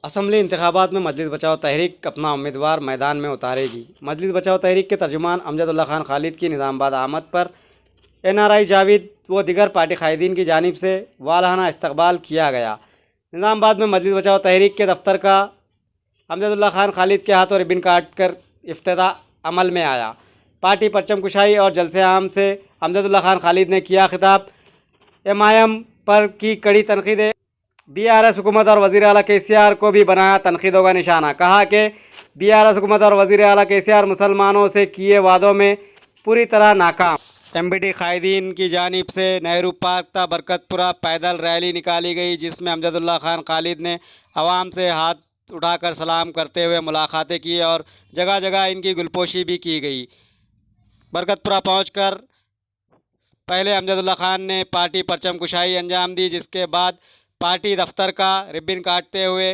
Assembly इंतखाबात में मजलिस बचाओ तहरीक अपना उम्मीदवार मैदान में उतारेगी। मजलिस बचाओ तहरीक के तर्जुमान अमजदुल्ला खान खालिद की निज़ामाबाद आमद पर NRI जावेद व दिगर पार्टी कायदीन की जानिब से वालहाना इस्तकबाल किया गया। निज़ामाबाद में मजलिस बचाओ तहरीक के दफ्तर का अमजदुल्ला खान खालिद के हाथों रिबन काट कर इफ्तिताह अमल में आया। पार्टी परचम कुशाई और जलसे आम से अमजदुल्ला खान खालिद ने किया खिताब। MIM पर की कड़ी तनकीद। BRS हुकूमत और वज़ीर आला KCR को भी बनाया तनकीदों का निशाना। कहा कि BRS हुकूमत और वज़ीर आला KCR मुसलमानों से किए वादों में पूरी तरह नाकाम। MBT कायदीन की जानिब से नेहरू पार्क ता बरकतपुरा पैदल रैली निकाली गई, जिसमें अमजदुल्ला खान खालिद ने आवाम से हाथ उठाकर सलाम करते हुए मुलाकातें की और जगह जगह इनकी गुलपोशी भी की गई। बरकतपुरा पहुंचकर पहले अमजदुल्ला खान ने पार्टी परचम कुशाई अंजाम दी, जिसके बाद पार्टी दफ्तर का रिबन काटते हुए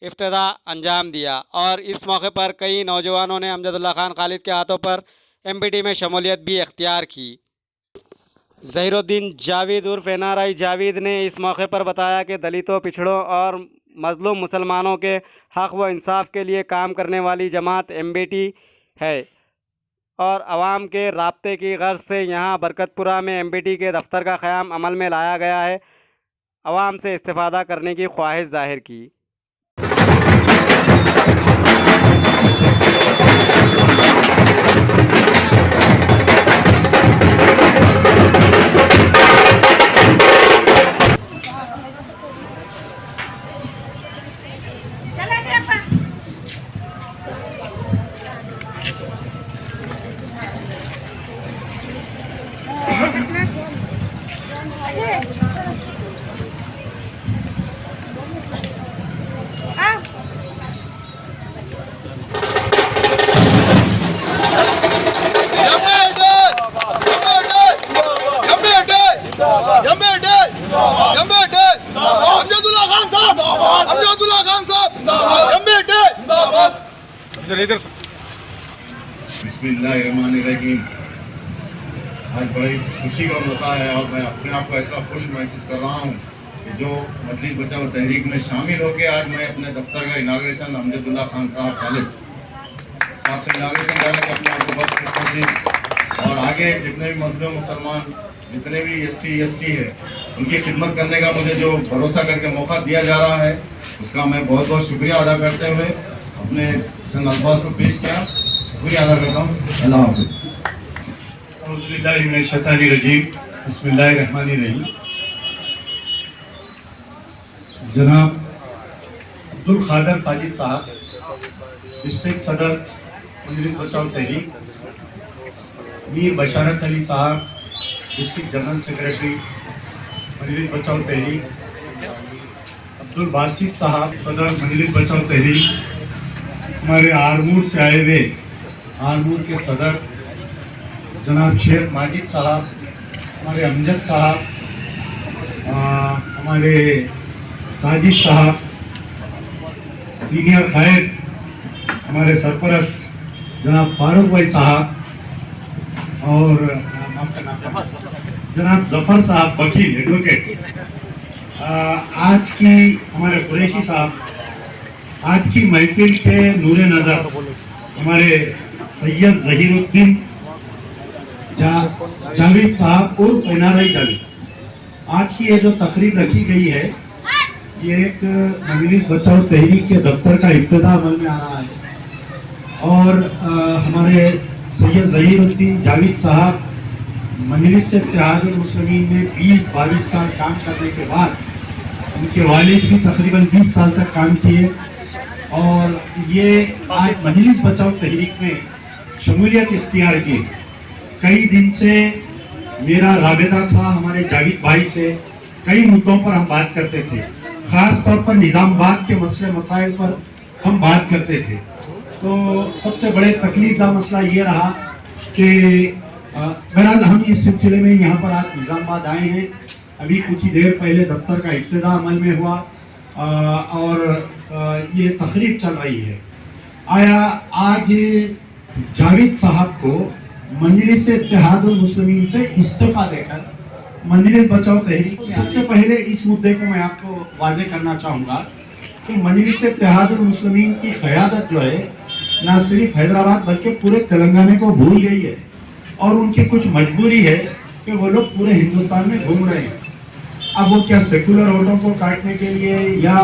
इफ्तिताह अंजाम दिया और इस मौके पर कई नौजवानों ने अमजदुल्ला खान खालिद के हाथों पर MBT में शमूलियत भी इख्तियार की। ज़हीरुद्दीन जावेद उर्फ NRI जावेद ने इस मौके पर बताया कि दलितों, पिछड़ों और मजलूम मुसलमानों के हक़ व इंसाफ के लिए काम करने वाली जमात MBT है और आवाम के राब्ते की गर्ज से यहाँ बरकतपुरा में MBT के दफ्तर का क़याम अमल में लाया गया है। आवाम से इस्तिफ़ादा करने की ख्वाहिश ज़ाहिर की। बिस्मिल्लाहिर्रहमानिर्रहीम। आज बड़ी खुशी का मौका है और मैं अपने आप को ऐसा खुश महसूस कर रहा हूँ कि जो मजलिस बचाओ तहरीक में शामिल होकर आज मैं अपने दफ्तर का इनाग्रेशन अमजदुल्ला खान साहब खालिद साहब से इनाग्रेशन करने के अपने आप को बहुत खुशनसीब और आगे जितने भी मजलूम मुसलमान जितने भी SC ST है उनकी खिदमत करने का मुझे जो भरोसा करके मौका दिया जा रहा है उसका मैं बहुत बहुत शुक्रिया अदा करते हुए अपने चंद अल्फाज को पेश किया। शुक्रिया अदा करता हूँ। अल्लाह हाफ़िज़। बिस्मिल्लाहिर्रहमानिर्रहीम। जनाब अब्दुल खादर साजिद साहब, डिस्ट्रिक्ट सदर मजलिस बचाओ तहरीक, मीर बशारत अली साहब, डिस्ट्रिक्ट जनरल सेक्रेटरी मजलिस बचाओ तहरीक, अब्दुल बासित साहब, सदर मजलिस बचाओ तहरीक, हमारे आरमूर से आए हुए आरमूर के सदर जनाब शेख माजिद साहब, हमारे अमजद साहब, हमारे साजिद साहब, सीनियर कायद हमारे सरपरस्त जनाब फारूक भाई साहब और जनाब जफर साहब वकील एडवोकेट, आज की हमारे कुरैशी साहब, आज की महफिल के नूरे नज़र हमारे सैयद ज़हीरुद्दीन जावेद साहब उर्फ NRI जावेद। आज की ये जो तकरीर रखी गई है ये एक मजलिस बचाओ तहरीक के दफ्तर का इफ्तिताह अमल में आ रहा है और हमारे सैयद ज़हीरुद्दीन जावेद साहब मजलिस इत्तेहादुल मुस्लिमीन में 20-22 साल काम करने के बाद उनके वालिद भी तकरीबन 20 साल तक काम किए और ये आज मजलिस बचाओ तहरीक में शमूलियत इख्तियार की। कई दिन से मेरा राबिता था हमारे जावेद भाई से, कई मुद्दों पर हम बात करते थे, ख़ास तौर पर निज़ामाबाद के मसले मसाइल पर हम बात करते थे। तो सबसे बड़े तकलीफदा मसला ये रहा कि बहरहाल हम इस सिलसिले में यहाँ पर आज निज़ामाबाद आए हैं। अभी कुछ ही देर पहले दफ्तर का इफ्तिताह अमल में हुआ और ये तकरीब चल रही है। आया आज जावेद साहब को मजलिस इत्तेहादुल मुस्लिमीन से इस्तीफा देकर मजलिस बचाओ तहरीक। सबसे पहले इस मुद्दे को मैं आपको वाज़ेह करना चाहूँगा कि मजलिस इत्तेहादुल मुस्लिमीन की क़यादत जो है ना सिर्फ हैदराबाद बल्कि पूरे तेलंगाना को भूल गई है और उनकी कुछ मजबूरी है कि वो लोग पूरे हिंदुस्तान में घूम रहे हैं। अब वो क्या सेकुलर वोटों को काटने के लिए या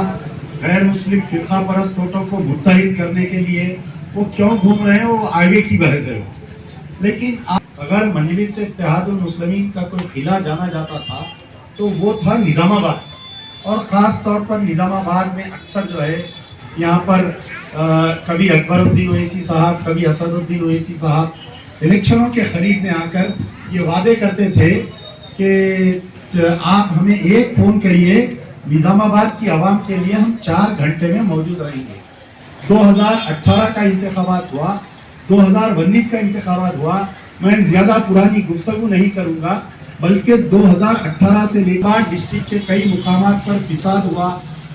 गैर मुस्लिम फिरका परस्त वोटों को मुत्तहिद करने के लिए वो क्यों घूम रहे हैं, वो आगे की बहस है। लेकिन अगर मजलिस इत्तेहादुल मुस्लिमीन का कोई किला जाना जाता था तो वो था निज़ामाबाद, और ख़ास तौर पर निज़ामाबाद में अक्सर जो है यहाँ पर कभी अकबरुद्दीन ओवैसी साहब, कभी असदुद्दीन ओवैसी साहब इलेक्शनों के करीब में आकर ये वादे करते थे कि आप हमें एक फ़ोन करिए, निज़ामाबाद की आवाम के लिए हम 4 घंटे में मौजूद रहेंगे। 2018 का इंतखाबात हुआ, 2019 का इंतखाबात हुआ, मैं ज़्यादा पुरानी गुफ्तगू नहीं करूँगा, बल्कि 2018 से लेकर डिस्ट्रिक्ट के कई मुकामात पर फिसाद हुआ,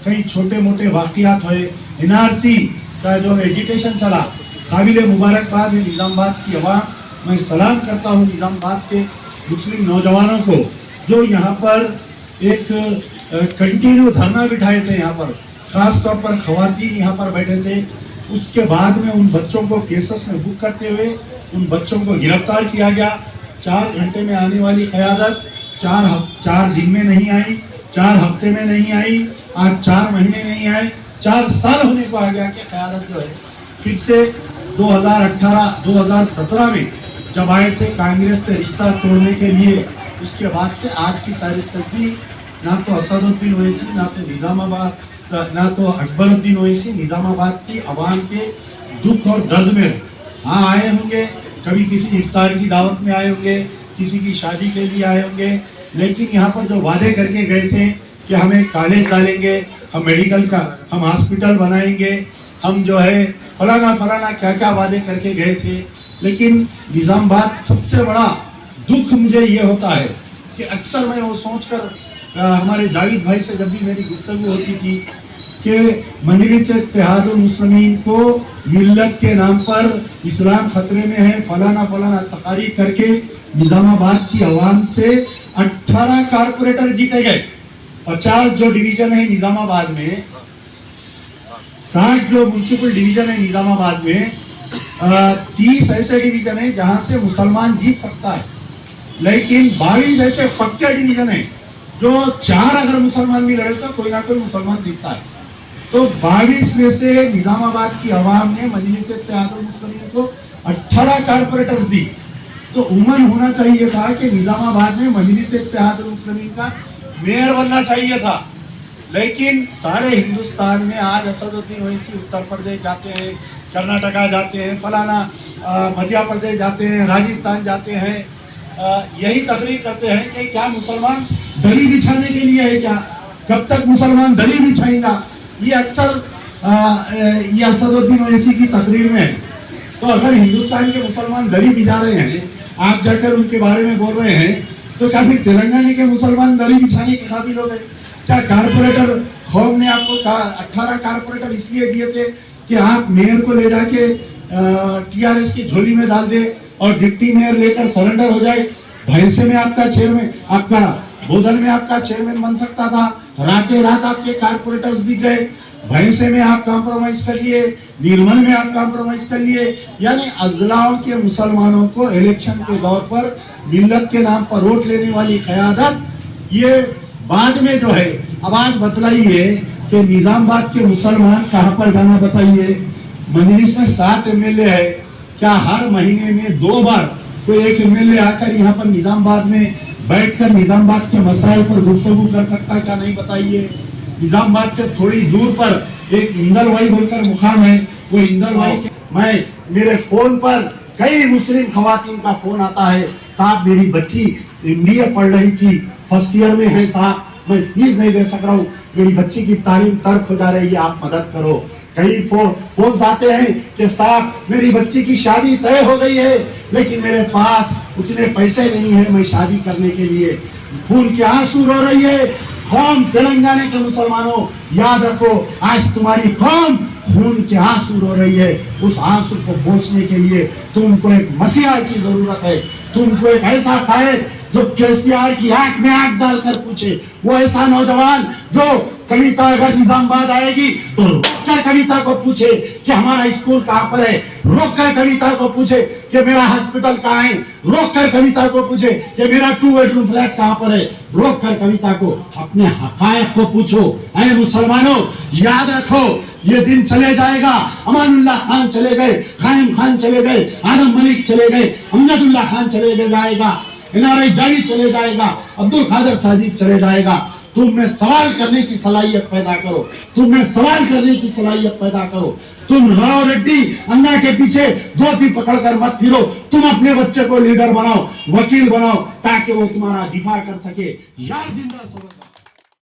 कई छोटे मोटे वाक़ियात हुए, NRC का जो एजिटेशन चला, काबिल मुबारकबाद है निज़ामाबाद की आवाम। मैं सलाम करता हूँ निज़ामाबाद के मुस्लिम नौजवानों को जो यहाँ पर एक कंटिन्यू धरना बिठाए थे। यहाँ पर ख़ास तौर पर ख़वातीन यहाँ पर बैठे थे। उसके बाद में उन बच्चों को केसेस में बुक करते हुए उन बच्चों को गिरफ्तार किया गया। 4 घंटे में आने वाली क़यादत 4 दिन में नहीं आई, 4 हफ्ते में नहीं आई, आज 4 महीने नहीं आए, 4 साल होने को आ गया कि क़यादत जो है फिर से 2017 में जब आए थे कांग्रेस से रिश्ता तोड़ने के लिए, उसके बाद से आज की तारीख तक भी ना तो असदुद्दीन ओवैसी, ना तो निज़ामाबाद, ना तो अकबरुद्दीन ओवैसी निज़ामाबाद की आवाम के दुख और दर्द में हाँ आए होंगे, कभी किसी इफ्तार की दावत में आए होंगे, किसी की शादी के लिए आए होंगे, लेकिन यहाँ पर जो वादे करके गए थे कि हमें कॉलेज डालेंगे, हम मेडिकल का, हम हॉस्पिटल बनाएंगे, हम जो है फलाना फलाना क्या क्या वादे करके गए थे। लेकिन निज़ामाबाद सबसे बड़ा दुख मुझे ये होता है कि अक्सर मैं वो सोचकर हमारे जावेद भाई से जब भी मेरी गुफ्तगू होती थी कि मजलिस इत्तेहादुल मुस्लिमीन को मिल्लत के नाम पर इस्लाम खतरे में है, फलाना फलाना तकारीर करके निज़ामाबाद की आवाम से 18 कारपोरेटर जीते गए। 50 जो डिवीजन है निज़ामाबाद में, 60 जो म्यूनसिपल डिवीजन है निज़ामाबाद में, 30 ऐसे डिवीजन है जहां से मुसलमान जीत सकता है, लेकिन 22 ऐसे पक्के डिवीजन है जो 4 अगर मुसलमान भी लड़े तो कोई ना कोई मुसलमान जीतता है। तो 22 में से निज़ामाबाद की आवाम ने मजलिस इत्तेहादुल मुस्लिमीन को 18 कारपोरेटर्स दी। तो उमन होना चाहिए था कि निज़ामाबाद में मजलिस इत्तेहादुल मुस्लिमीन का मेयर बनना चाहिए था, लेकिन सारे हिंदुस्तान में आज असदुद्दीन ओवैसी उत्तर प्रदेश जाते हैं, कर्नाटका जाते हैं, फलाना मध्य प्रदेश जाते हैं, राजस्थान जाते हैं, यही तकरीर करते हैं कि क्या मुसलमान दरी बिछाने के लिए है क्या, कब तक मुसलमान दरी बिछाएंगा, ये अक्सर ये असदुद्दीन ओवैसी की तकरीर में है। तो अगर हिंदुस्तान के मुसलमान दरी बिछा रहे हैं, आप जाकर उनके बारे में बोल रहे हैं, तो क्या फिर तेलंगाना के मुसलमान दरी बिछाने के काबिल हो गए? क्या कारपोरेटर कौम ने आपको 18 कारपोरेटर इसलिए दिए थे कि आप मेयर को ले जाके TRS की झोली में डाल दे और डिप्टी मेयर लेकर सरेंडर हो जाए? भैंसे में आपका चेयरमैन, आपका बोधल में आपका चेयरमैन बन सकता था, रातें रात आपके कारपोरेटर्स भी गए, भैंसे में आप कॉम्प्रोमाइज कर लिए, निर्मल में आप कॉम्प्रोमाइज कर लिए। यानी अजलाओं के मुसलमानों को इलेक्शन के दौर पर मिल्लत के नाम पर वोट लेने वाली क़यादत ये बाद में जो है। अब आज बतलाइए कि निज़ामाबाद के मुसलमान कहाँ पर जाना बताइए? मजलिस में 7 MLA है, क्या हर महीने में 2 बार कोई एक MLA आकर यहाँ पर निज़ामाबाद में बैठकर निज़ामाबाद के मसाइल पर गुफ्तगू कर सकता, क्या नहीं बताइए? निज़ामाबाद से थोड़ी दूर पर एक इंदलवाई बोलकर मुकाम है, वो इंदलवाई मैं मेरे फोन पर कई मुस्लिम खवातीन का फोन आता है, साहब मेरी बच्ची MBA पढ़ रही थी, फर्स्ट ईयर में है साहब, मैं फीस नहीं दे सक रहा हूँ, मेरी बच्ची की तालीम तर्क हो जा रही है, आप मदद करो। कई फोन आते हैं कि साहब मेरी बच्ची की शादी तय हो गई है, लेकिन मेरे पास उतने पैसे नहीं है मैं शादी करने के लिए। खून के आंसू रो रही है कौम तेलंगाना के मुसलमानों, याद रखो आज तुम्हारी कौम खून के आंसू रो रही है। उस आंसू को पोंछने के लिए तुमको एक मसीहा की जरूरत है, तुमको एक ऐसा कायद जो केसीआर की आंख में आंख डालकर पूछे, वो ऐसा नौजवान जो कविता अगर निजामाबाद आएगी तो रोककर कविता को पूछे कि हमारा स्कूल कहाँ पर है, रोककर कविता को पूछे कि मेरा हॉस्पिटल कहाँ है, रोककर कविता को पूछे कि मेरा 2 बेडरूम फ्लैट कहाँ पर है, रोककर कविता को अपने हकायक को पूछो। ऐ मुसलमानों, याद रखो ये दिन चले जाएगा। अमानुल्लाह खान चले गए, कायम खान चले गए, आदम मलिक चले गए, अमजदुल्लाह खान चले जाएगा, एनआरआई जावेद चले जाएगा, अब्दुल कादिर साजिद चले जाएगा। तुम में सवाल करने की सलाहियत पैदा करो, तुम में सवाल करने की सलाहियत पैदा करो। तुम राव रेड्डी अन्ना के पीछे धोती पकड़कर मत फिरो, तुम अपने बच्चे को लीडर बनाओ, वकील बनाओ, ताकि वो तुम्हारा दिफा कर सके। यार जिंदा